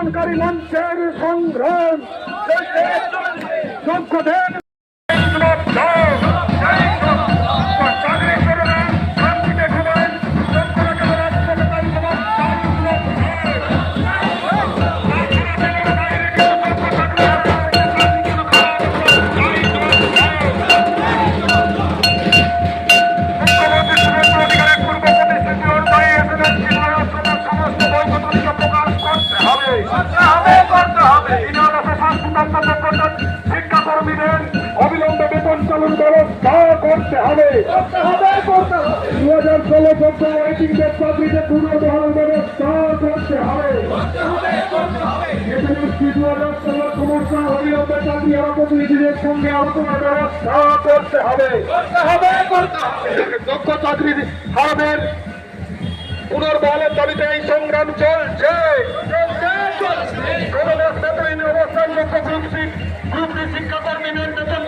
আন্দোলনকারী মঞ্চের সংগ্রাম যোগ্যদের শিক্ষাকর্মীদের অবিলম্বে বেতন চালুর ব্যবস্থা করতে হবে। 2016-17 ওয়েটিংদের চাকরিতে পুনর্বহাল ব্যবস্থা করতে হবে। সমস্যা অবিলম্বে চাকরি আর প্রতিনিধিদের সঙ্গে আলোচনার ব্যবস্থা করতে হবে। দক্ষ চাকরি হারামের পুনর্বহালের দাবিতে এই সংগ্রাম চলছে। অবস্থান গ্রুপ শিক্ষাকর্মীদের বেতন